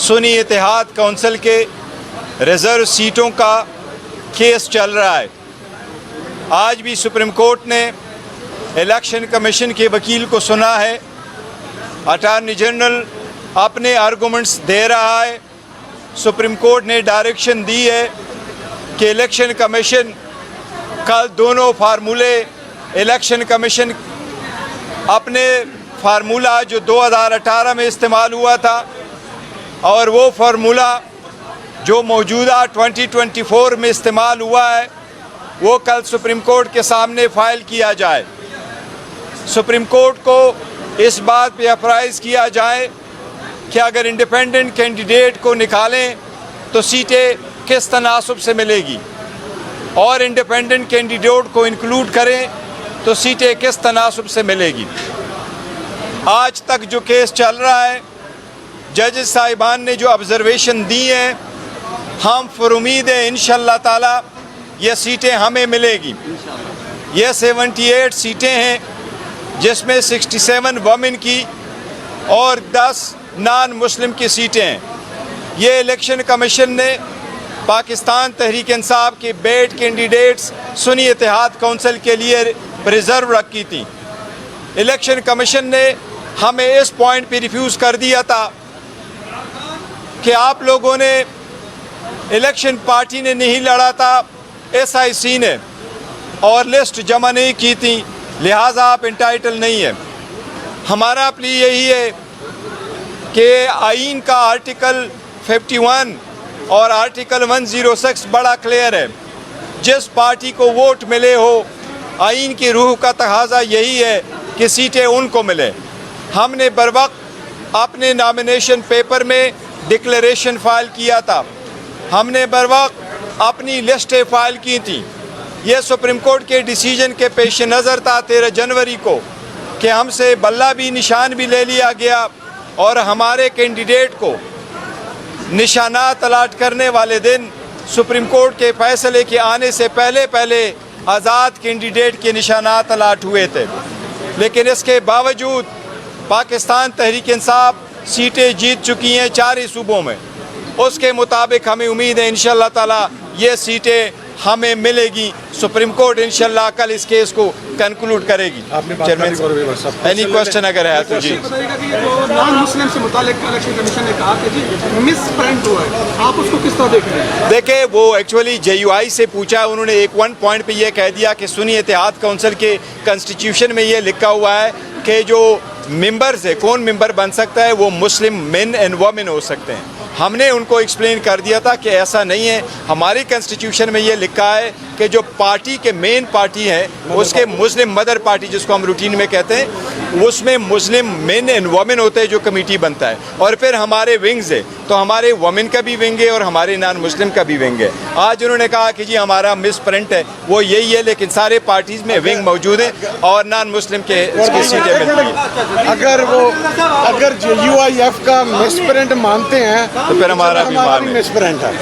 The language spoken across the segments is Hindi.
सुन्नी इत्तेहाद कौंसिल के रिज़र्व सीटों का केस चल रहा है। आज भी सुप्रीम कोर्ट ने इलेक्शन कमीशन के वकील को सुना है। अटॉर्नी जनरल अपने आर्गूमेंट्स दे रहा है। सुप्रीम कोर्ट ने डायरेक्शन दी है कि इलेक्शन कमीशन कल दोनों फार्मूले इलेक्शन कमीशन अपने फार्मूला जो 2018 में इस्तेमाल हुआ था और वो फार्मूला जो मौजूदा 2024 में इस्तेमाल हुआ है वो कल सुप्रीम कोर्ट के सामने फ़ाइल किया जाए। सुप्रीम कोर्ट को इस बात पे अप्राइज़ किया जाए कि अगर इंडिपेंडेंट कैंडिडेट को निकालें तो सीटें किस तनासब से मिलेगी और इंडिपेंडेंट कैंडिडेट को इंक्लूड करें तो सीटें किस तनासब से मिलेगी। आज तक जो केस चल रहा है, जजेस साहिबान ने जो ऑब्जर्वेशन दी हैं, हम फिर उम्मीद है इंशाअल्लाह ताला ये सीटें हमें मिलेगी। ये 78 सीटें हैं जिसमें 67 वमेन की और 10 नॉन मुस्लिम की सीटें हैं। ये इलेक्शन कमीशन ने पाकिस्तान तहरीक इंसाफ के बेड कैंडिडेट्स सुन्नी इत्तेहाद कौंसिल के लिए रिज़र्व रखी थी। इलेक्शन कमीशन ने हमें इस पॉइंट पे रिफ्यूज़ कर दिया था कि आप लोगों ने इलेक्शन पार्टी ने नहीं लड़ा था, SIC ने, और लिस्ट जमा नहीं की थी, लिहाजा आप इंटाइटल नहीं है। हमारा प्ली यही है कि आइन का आर्टिकल 51 और आर्टिकल 106 बड़ा क्लियर है। जिस पार्टी को वोट मिले हो, आइन की रूह का तकाज़ा यही है कि सीटें उनको मिले। हमने बरवक्त अपने नॉमिनेशन पेपर में डिक्लेरेशन फ़ाइल किया था, हमने बरवक्त अपनी लिस्टें फ़ाइल की थी। ये सुप्रीम कोर्ट के डिसीजन के पेश नज़र था 13 जनवरी को कि हमसे बल्ला भी निशान भी ले लिया गया और हमारे कैंडिडेट को निशानात अलाट करने वाले दिन सुप्रीम कोर्ट के फैसले के आने से पहले आज़ाद कैंडिडेट के निशानात अलाट हुए थे। लेकिन इसके बावजूद पाकिस्तान तहरीक इंसाफ सीटें जीत चुकी हैं 4 ही सूबों में। उसके मुताबिक हमें उम्मीद है इंशाअल्लाह ताला ये सीटें हमें मिलेगी। सुप्रीम कोर्ट इंशाअल्लाह कल इस केस को कंक्लूड करेगी। चेयरमैन एनी क्वेश्चन अगर है तो जी। नॉन मुस्लिम से मुतालिक इलेक्शन कमीशन ने कहा कि जी मिसप्रिंट हुआ है, आप उसको किस तरह देख रहे हैं? देखिए, वो एक्चुअली JUI से पूछा, उन्होंने एक वन पॉइंट पे ये कह दिया कि सुन्नी इत्तेहाद कौंसिल के कॉन्स्टिट्यूशन में ये लिखा हुआ है कि जो मेंबर्स है, कौन मेंबर बन सकता है, वो मुस्लिम मेन एंड वमेन हो सकते हैं। हमने उनको एक्सप्लेन कर दिया था कि ऐसा नहीं है। हमारी कॉन्स्टिट्यूशन में ये लिखा है कि जो पार्टी के मेन पार्टी है उसके मुस्लिम मदर पार्टी जिसको हम रूटीन में कहते हैं, उसमें मुस्लिम मेन एंड वमेन होते हैं जो कमेटी बनता है। और फिर हमारे विंग्स है, तो हमारे वमेन का भी विंग है और हमारे नॉन मुस्लिम का भी विंग है। आज उन्होंने कहा कि जी हमारा मिस प्रिंट है, वो यही है, लेकिन सारे पार्टीज़ में विंग मौजूद है और नॉन मुस्लिम के सीटें मिलती हैं। अगर JUIF का मिस प्रिंट मानते हैं तो फिर हमारा भी मिस प्रिंट है,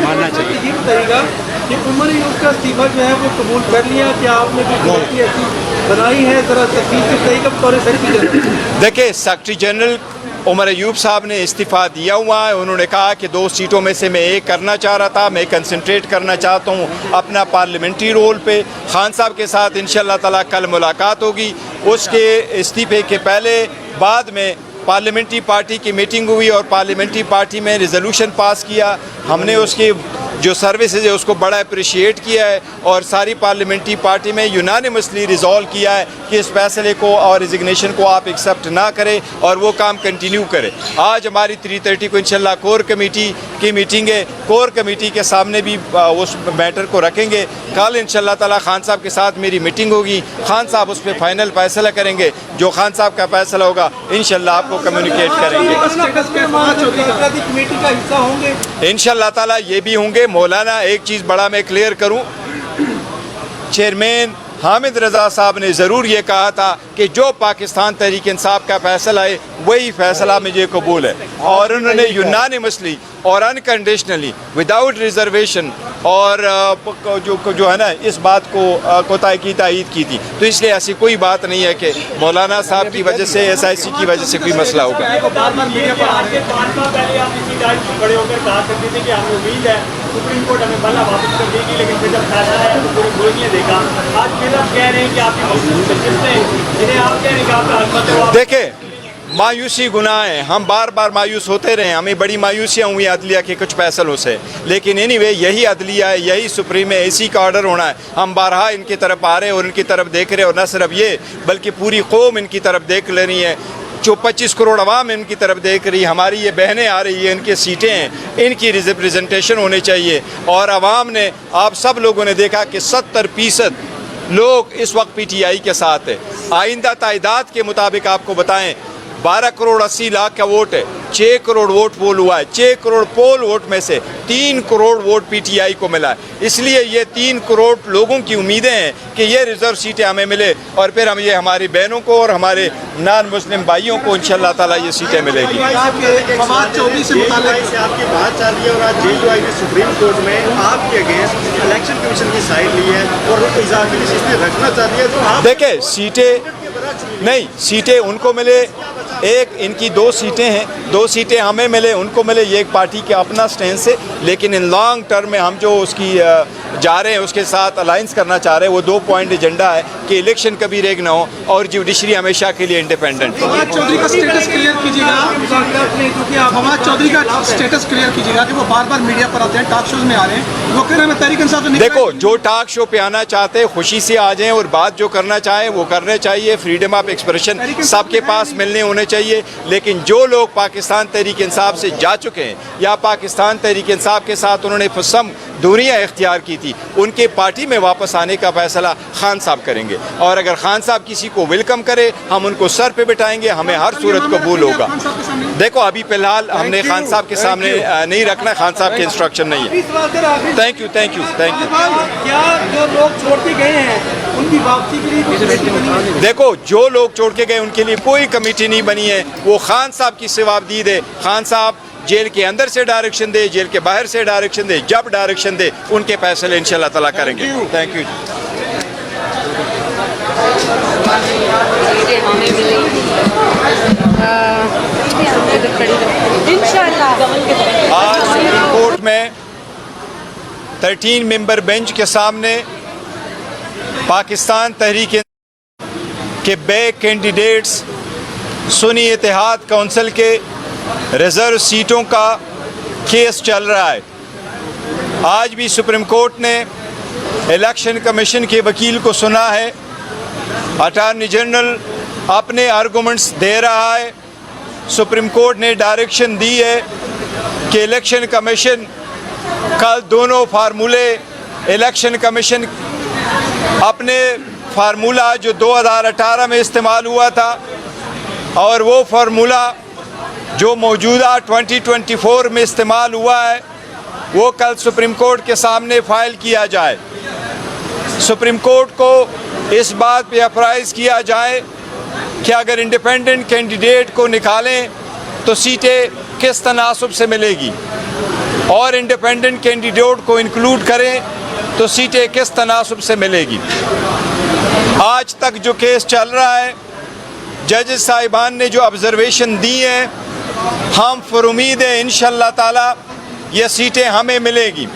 मानना चाहिए। ये बताइएगा कि उमर अयूब का इस्तीफा जो है वो कबूल कर लिया, क्या आपने भी कमेटी ऐसी बनाई है? ज़रा तफसील से बताइएगा बतौर सेक्रेटरी जनरल। देखिए, सेक्रेटरी जनरल उमर अयूब साहब ने इस्तीफ़ा दिया हुआ है। उन्होंने कहा कि 2 सीटों में से मैं एक करना चाह रहा था, मैं कंसंट्रेट करना चाहता हूँ अपना पार्लियामेंट्री रोल पे। खान साहब के साथ इंशाअल्लाह ताला कल मुलाकात होगी। उसके इस्तीफ़े के पहले बाद में पार्लियामेंट्री पार्टी की मीटिंग हुई और पार्लियामेंट्री पार्टी में रिजोल्यूशन पास किया। हमने उसकी जो सर्विसेज है उसको बड़ा अप्रिशिएट किया है और सारी पार्लियामेंट्री पार्टी में यूनानिमसली रिजॉल्व किया है कि इस फैसले को और रिजिग्नेशन को आप एक्सेप्ट ना करें और वो काम कंटिन्यू करें। आज हमारी 3:30 को इंशाल्लाह कोर कमेटी की मीटिंग है। कोर कमेटी के सामने भी उस मैटर को रखेंगे। कल इंशाल्लाह ताला खान साहब के साथ मेरी मीटिंग होगी। खान साहब उस पर फाइनल फैसला करेंगे। जो खान साहब का फैसला होगा इंशाल्लाह आपको कम्युनिकेट करेंगे। इंशाल्लाह ताला ये भी होंगे। मौलाना, एक चीज़ बड़ा मैं क्लियर करूं, चेयरमैन हामिद रज़ा साहब ने ज़रूर ये कहा था कि जो पाकिस्तान तहरीक इंसाफ का फैसला है वही फैसला मुझे कबूल है और उन्होंने यूनानिमसली और अनकंडीशनली विदाउट रिजर्वेशन और जो है ना इस बात को कोताही की तायीद की थी। तो इसलिए ऐसी कोई बात नहीं है कि मौलाना साहब की वजह से SIC की वजह से कोई मसला होगा। खड़े होकर कहा करते थे कि हमें उम्मीद है सुप्रीम कोर्ट हमें बल्ला वापस कर देगी, लेकिन फिर जब फैसला है तो पूरे मुल्क ने देखा। आज फिर आप कह रहे हैं कि आपकी जिन्हें आप कह रहे हैं कि आपका हकमत है। देखे, मायूसी गुनाह है, हम बार बार मायूस होते रहे, हमें बड़ी मायूसियाँ हुई अदलिया के कुछ फैसलों से, लेकिन एनीवे यही अदलिया है, यही सुप्रीम है, इसी का ऑर्डर होना है। हम बारहा इनकी तरफ आ रहे हैं और इनकी तरफ देख रहे हैं, और न सिर्फ ये बल्कि पूरी कौम इनकी तरफ देख ले रही है। जो 25 करोड़ अवाम इनकी तरफ देख रही है, हमारी ये बहनें आ रही है, इनकी सीटें हैं, इनकी रिप्रेजेंटेशन होनी चाहिए। और अवाम ने, आप सब लोगों ने देखा कि 70% लोग इस वक्त PTI के साथ है। आइंदा तादाद के मुताबिक आपको बताएं 12 करोड़ 80 लाख का वोट है, 6 करोड़ वोट पोल हुआ है, 6 करोड़ पोल वोट में से 3 करोड़ वोट PTI को मिला है। इसलिए ये 3 करोड़ लोगों की उम्मीदें हैं कि ये रिजर्व सीटें हमें मिले, और फिर हम ये हमारी बहनों को और हमारे नॉन मुस्लिम भाइयों को इंशाल्लाह ताला ये सीटें मिलेगी। फवाद चौधरी से मुताल्लिक आपकी बात चल रही है और आज JUI ने सुप्रीम कोर्ट में आपके अगेंस्ट इलेक्शन कमीशन की साइड ली है और इजाफी लिस्ट में रखना चाहती है। तो आप देखे, सीटें नहीं, सीटें उनको मिले, एक इनकी 2 सीटें हैं, 2 सीटें हमें मिले, उनको मिले, ये एक पार्टी के अपना स्टैंड है। लेकिन इन लॉन्ग टर्म में हम जो उसकी जा रहे हैं, उसके साथ अलाइंस करना चाह रहे हैं, वो 2 पॉइंट एजेंडा है कि इलेक्शन कभी रेग ना हो और जुडिशरी हमेशा के लिए इंडिपेंडेंट हो। फवाद चौधरी का स्टेटस क्लियर कीजिएगा, फवाद चौधरी का स्टेटस क्लियर कीजिएगा कि वो बार बार मीडिया पर आते हैं, टॉक शोज में आ रहे हैं, वो कह रहे हैं तहरीक इंसाफ से। देखो, जो टॉक शो पे आना चाहते हैं खुशी से आ जाएं, और बात जो करना चाहें वो करने चाहिए। फ्रीडम ऑफ एक्सप्रेशन सबके पास मिलने होने चाहिए। लेकिन जो लोग पाकिस्तान तहरीक इंसाफ से जा चुके हैं या पाकिस्तान तहरीक इंसाफ के साथ उन्होंने फसम दूरियां इख्तियार की थी, उनके पार्टी में वापस आने का फैसला खान साहब करेंगे। और अगर खान साहब किसी को वेलकम करे, हम उनको सर पे बिठाएंगे, हमें हर सूरत कबूल होगा। देखो, अभी फिलहाल हमने खान साहब के सामने नहीं रखना, खान साहब के इंस्ट्रक्शन नहीं है। Thank you, thank you, thank you. क्या जो लोग छोड़ के गए हैं उनकी वापसी के लिए देखो, जो लोग छोड़ के गए उनके लिए कोई कमेटी नहीं बनी है, वो खान साहब की जवाबदीद है। खान साहब जेल के अंदर से डायरेक्शन दे, जेल के बाहर से डायरेक्शन दे, जब डायरेक्शन दे उनके फैसले इंशाल्लाह ताला करेंगे। Thank you. आज सुप्रीम कोर्ट में 13 मेंबर बेंच के सामने पाकिस्तान तहरीक के बैक कैंडिडेट्स सुन्नी इत्तेहाद काउंसिल के रिजर्व सीटों का केस चल रहा है। आज भी सुप्रीम कोर्ट ने इलेक्शन कमीशन के वकील को सुना है। अटॉर्नी जनरल अपने आर्गूमेंट्स दे रहा है। सुप्रीम कोर्ट ने डायरेक्शन दी है कि इलेक्शन कमीशन कल दोनों फार्मूले, इलेक्शन कमीशन अपने फार्मूला जो 2018 में इस्तेमाल हुआ था और वो फार्मूला जो मौजूदा 2024 में इस्तेमाल हुआ है, वो कल सुप्रीम कोर्ट के सामने फ़ाइल किया जाए। सुप्रीम कोर्ट को इस बात पे अप्राइज़ किया जाए कि अगर इंडिपेंडेंट कैंडिडेट को निकालें तो सीटें किस तनासब से मिलेगी, और इंडिपेंडेंट कैंडिडेट को इंक्लूड करें तो सीटें किस तनासब से मिलेगी। आज तक जो केस चल रहा है, जजेस साहिबान ने जो ऑब्जर्वेशन दी हैं, हम फिर उम्मीद है इंशाल्लाह ताला ये सीटें हमें मिलेगी।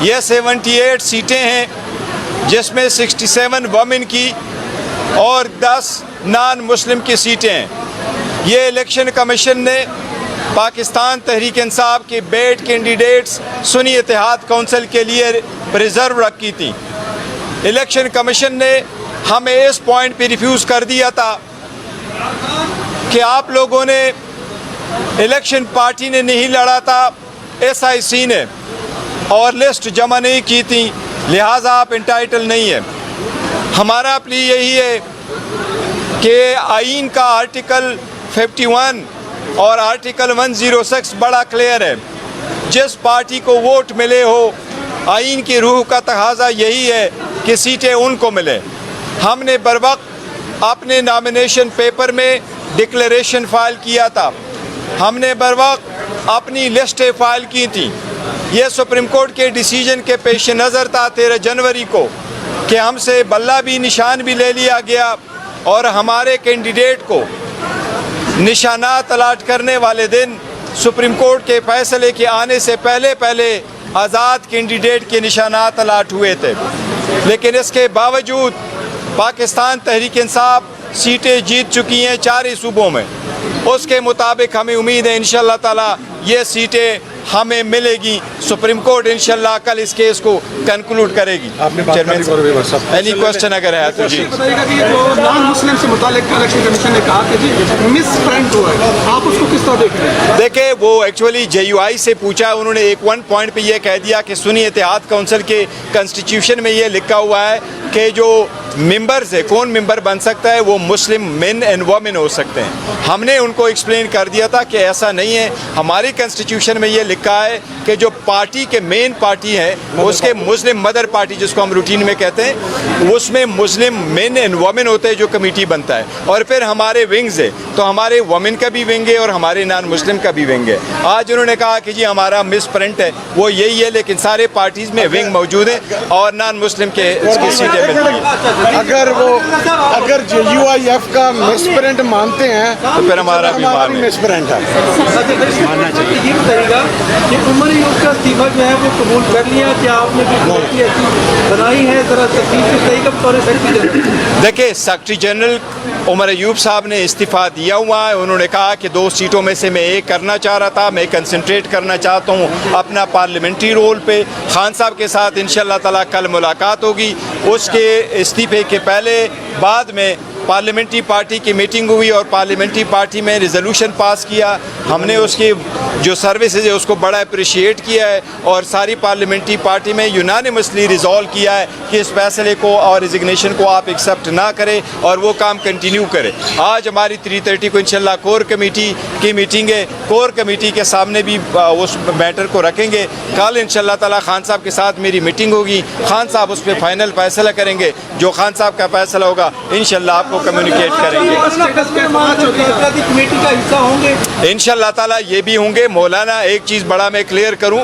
ये 78 सीटें हैं जिसमें 67 वमेन की और 10 नॉन मुस्लिम की सीटें हैं। ये इलेक्शन कमीशन ने पाकिस्तान तहरीक इंसाफ के बेड कैंडिडेट्स सुन्नी इत्तेहाद काउंसिल के लिए रिजर्व रखी थी। इलेक्शन कमीशन ने हमें इस पॉइंट पे रिफ्यूज़ कर दिया था कि आप लोगों ने, इलेक्शन पार्टी ने नहीं लड़ा था, SIC ने, और लिस्ट जमा नहीं की थी, लिहाजा आप इंटाइटल नहीं है। हमारा प्ली यही है कि आइन का आर्टिकल 51 और आर्टिकल 106 बड़ा क्लियर है। जिस पार्टी को वोट मिले हो, आइन की रूह का तकाजा यही है कि सीटें उनको मिले। हमने बर वक्त अपने नॉमिनेशन पेपर में डिक्लेरेशन फ़ाइल किया था, हमने बर वक्त अपनी लिस्टें फ़ाइल की थी। ये सुप्रीम कोर्ट के डिसीजन के पेश नज़र था 13 जनवरी को कि हमसे बल्ला भी निशान भी ले लिया गया और हमारे कैंडिडेट को निशानात अलाट करने वाले दिन सुप्रीम कोर्ट के फैसले के आने से पहले आज़ाद कैंडिडेट के निशानात अलाट हुए थे। लेकिन इसके बावजूद पाकिस्तान तहरीक इंसाफ सीटें जीत चुकी हैं 4 ही सूबों में। उसके मुताबिक हमें उम्मीद है इंशाअल्लाह ताला ये सीटें हमें मिलेगी। सुप्रीम कोर्ट इंशाअल्लाह कल इस केस को कंक्लूड करेगी। एनी क्वेश्चन अगर है तो जी बताइएगा कि जो नॉन मुस्लिम से मुतालिक इलेक्शन कमीशन ने कहा कि जी मिस प्रिंट हुआ है, आप उसको किस तरह देख रहे हैं? देखिए वो एक्चुअली JUI से पूछा, उन्होंने एक 1 पॉइंट पे ये कह दिया कि सुनी इत्तेहाद काउंसिल के कॉन्स्टिट्यूशन में ये लिखा हुआ है कि जो मेंबर्स है, कौन मेंबर बन सकता है, वो मुस्लिम मेन एंड वमेन हो सकते हैं। हमने उनको एक्सप्लेन कर दिया था कि ऐसा नहीं है। हमारी कॉन्स्टिट्यूशन में ये लिखा है कि जो पार्टी के मेन पार्टी है उसके मुस्लिम मदर पार्टी जिसको हम रूटीन में कहते हैं, उसमें मुस्लिम मेन एंड वमेन होते हैं जो कमेटी बनता है। और फिर हमारे विंग्स है, तो हमारे वमेन का भी विंग है और हमारे नॉन मुस्लिम का भी विंग है। आज उन्होंने कहा कि जी हमारा मिस प्रिंट है, वो यही है, लेकिन सारे पार्टीज़ में विंग मौजूद हैं और नॉन मुस्लिम के इसकी सीटें मिलती हैं। अगर JUIF का मिसप्रिंट मानते हैं तो फिर हमारा भी मिसप्रिंट है। मानना चाहिए। ये बताइएगा कि उमर अयूब का इस्तीफा जो है वो कबूल कर लिया, क्या आपने कोई कमेटी ऐसी बनाई है? ज़रा तफसील से बताइएगा बतौर सेक्रेटरी जनरल। देखिए सेक्रेटरी जनरल उमर अयूब साहब ने इस्तीफ़ा दिया हुआ है। उन्होंने कहा कि 2 सीटों में से मैं एक करना चाह रहा था, मैं कंसंट्रेट करना चाहता हूँ अपना पार्लियामेंट्री रोल पे। खान साहब के साथ इंशाअल्लाह ताला कल मुलाकात होगी। उसके इस्तीफ़े के पहले बाद में पार्लियामेंट्री पार्टी की मीटिंग हुई और पार्लियामेंट्री पार्टी में रिजोल्यूशन पास किया। हमने उसकी जो सर्विसेज है उसको बड़ा अप्रिशिएट किया है और सारी पार्लियामेंट्री पार्टी में यूनानिमसली रिजॉल्व किया है कि इस फैसले को और रिजिग्नेशन को आप एक्सेप्ट ना करें और वो काम कंटिन्यू करें। आज हमारी 3:30 को इंशाल्लाह कोर कमेटी की मीटिंग है। कोर कमेटी के सामने भी उस मैटर को रखेंगे। कल इंशाल्लाह ताला खान साहब के साथ मेरी मीटिंग होगी। खान साहब उस पर फाइनल फैसला करेंगे। जो खान साहब का फैसला होगा इंशाल्लाह आपको कम्युनिकेट करेंगे। कमेटी का हिस्सा होंगे इंशाल्लाह ताला ये भी होंगे। मौलाना एक चीज़ बड़ा मैं क्लियर करूं,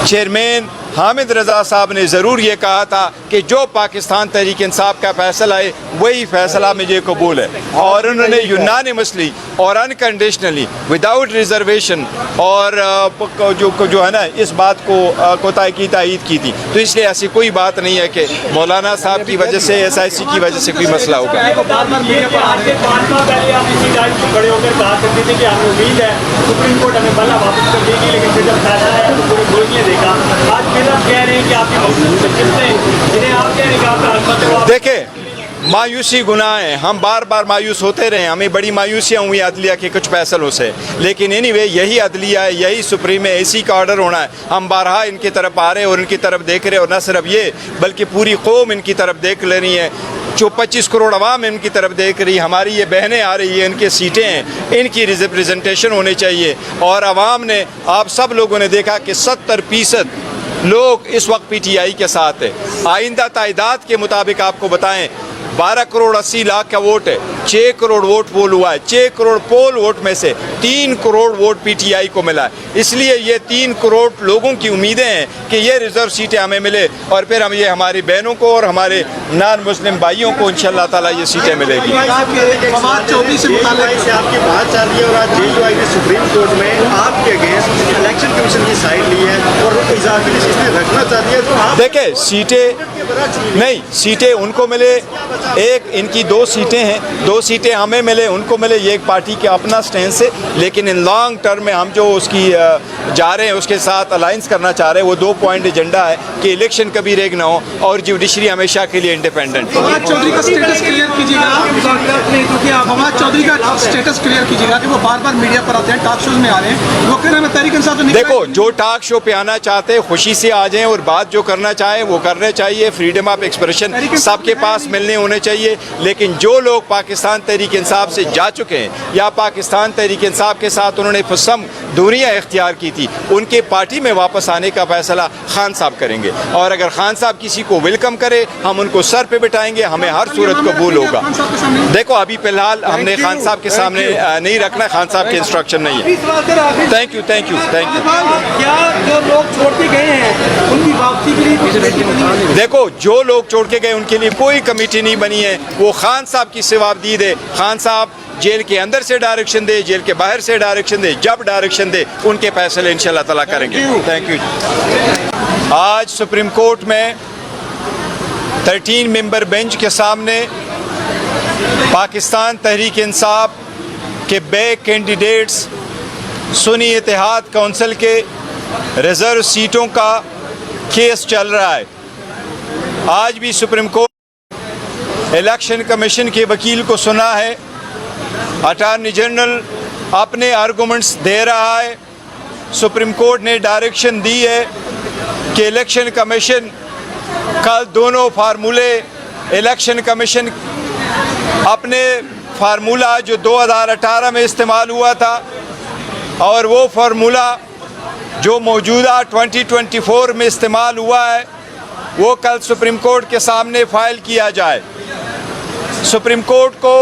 चेयरमैन हामिद रज़ा साहब ने ज़रूर ये कहा था कि जो पाकिस्तान तहरीक इंसाफ का फ़ैसला है वही फ़ैसला मुझे कबूल है और उन्होंने यूनानिमसली और अनकंडीशनली विदाउट रिजर्वेशन और जो है ना इस बात को तायीद की थी। तो इसलिए ऐसी कोई बात नहीं है कि मौलाना साहब की वजह से SIC की वजह से कोई मसला होगा। खड़े होकर कहा करती थी कि हमें उम्मीद है सुप्रीम कोर्ट हमें बल्ला वापस कर देगी, लेकिन फिर जब फैसला है तो पूरी दुनिया ने देखा। आज फिर आप कह रहे हैं कि आपकी मौजूद जिन्हें आप कह रहे हैं कि आपका हकमत। देखिए मायूसी गुनाह है, हम बार बार मायूस होते रहे, हमें बड़ी मायूसियाँ हुई अदलिया के कुछ फैसलों से, लेकिन एनीवे यही अदलिया है, यही सुप्रीम है, इसी का ऑर्डर होना है। हम बारहा इनकी तरफ आ रहे हैं और इनकी तरफ देख रहे हैं और न सिर्फ ये बल्कि पूरी कौम इनकी तरफ देख ले रही है। जो 25 करोड़ अवाम इनकी तरफ देख रही, हमारी ये बहनें आ रही है, इनके सीटें हैं, इनकी रिप्रेजेंटेशन होनी चाहिए। और अवाम ने, आप सब लोगों ने देखा कि 70% लोग इस वक्त PTI के साथ है। आइंदा तादाद के मुताबिक आपको बताएं 12 करोड़ 80 लाख का वोट है, 6 करोड़ वोट पोल हुआ है। 6 करोड़ पोल वोट में से 3 करोड़ वोट PTI को मिला है। इसलिए ये 3 करोड़ लोगों की उम्मीदें हैं कि ये रिजर्व सीटें हमें मिले और फिर हम ये हमारी बहनों को और हमारे नॉन मुस्लिम भाइयों को इंशाअल्लाह ताला ये सीटें मिलेगी। फवाद चौधरी से मुताल्लिक़ आपकी बात चल रही है और आज JUI ने सुप्रीम कोर्ट में आपके अगेंस्ट इलेक्शन कमीशन की साइड ली है और इजाफी लिस्ट इसमें रखना चाहती है। तो आप देखिए नहीं, सीटें उनको मिले, एक इनकी 2 सीटें हैं, 2 सीटें हमें मिले, उनको मिले, ये एक पार्टी के अपना स्टैंड है। लेकिन इन लॉन्ग टर्म में हम जो उसकी जा रहे हैं उसके साथ अलाइंस करना चाह रहे हैं, वो 2 पॉइंट एजेंडा है कि इलेक्शन कभी रेग ना हो और जुडिशरी हमेशा के लिए इंडिपेंडेंट। फवाद चौधरी का स्टेटस क्लियर कीजिएगा, फवाद चौधरी का स्टेटस क्लियर कीजिएगा कि वो बार बार मीडिया पर आते हैं, टॉक शोज में आ रहे हैं, वो कह रहे हैं तहरीक इंसाफ। देखो जो टॉक शो पे आना चाहते हैं खुशी से आ जाएं और बात जो करना चाहे वो करने चाहिए। फ्रीडम ऑफ एक्सप्रेशन सबके पास मिलने होने चाहिए, लेकिन जो लोग पाकिस्तान पाकिस्तान तहरीक इंसाफ से जा चुके हैं या पाकिस्तान तहरीक इंसाफ के साथ उन्होंने फुसम दूरियाँ इख्तियार की थी, उनके पार्टी में वापस आने का फैसला खान साहब करेंगे। और अगर खान साहब किसी को वेलकम करे, हम उनको सर पे बिठाएंगे, हमें हर सूरत कबूल होगा। देखो अभी फिलहाल हमने खान साहब के सामने नहीं रखना, खान साहब के इंस्ट्रक्शन नहीं है। Thank you, thank you, thank you. क्या जो लोग छोड़ के गए हैं उनकी वापसी के लिए कुछ कमेटी बनी है? देखो जो लोग छोड़ के गए उनके लिए कोई कमेटी नहीं बनी है, वो खान साहब की जवाबदीद है। खान साहब जेल के अंदर से डायरेक्शन दे, जेल के बाहर से डायरेक्शन दे, जब डायरेक्शन दे उनके फैसले इंशाल्लाह ताला करेंगे। Thank you. आज सुप्रीम कोर्ट में 13 मेंबर बेंच के सामने पाकिस्तान तहरीक इंसाफ के बैक कैंडिडेट्स सुन्नी इत्तेहाद काउंसिल के रिजर्व सीटों का केस चल रहा है। आज भी सुप्रीम कोर्ट इलेक्शन कमीशन के वकील को सुना है, अटॉर्नी जनरल अपने आर्गूमेंट्स दे रहा है। सुप्रीम कोर्ट ने डायरेक्शन दी है कि इलेक्शन कमीशन कल दोनों फार्मूले, इलेक्शन कमीशन अपने फार्मूला जो 2018 में इस्तेमाल हुआ था और वो फार्मूला जो मौजूदा 2024 में इस्तेमाल हुआ है, वो कल सुप्रीम कोर्ट के सामने फाइल किया जाए। सुप्रीम कोर्ट को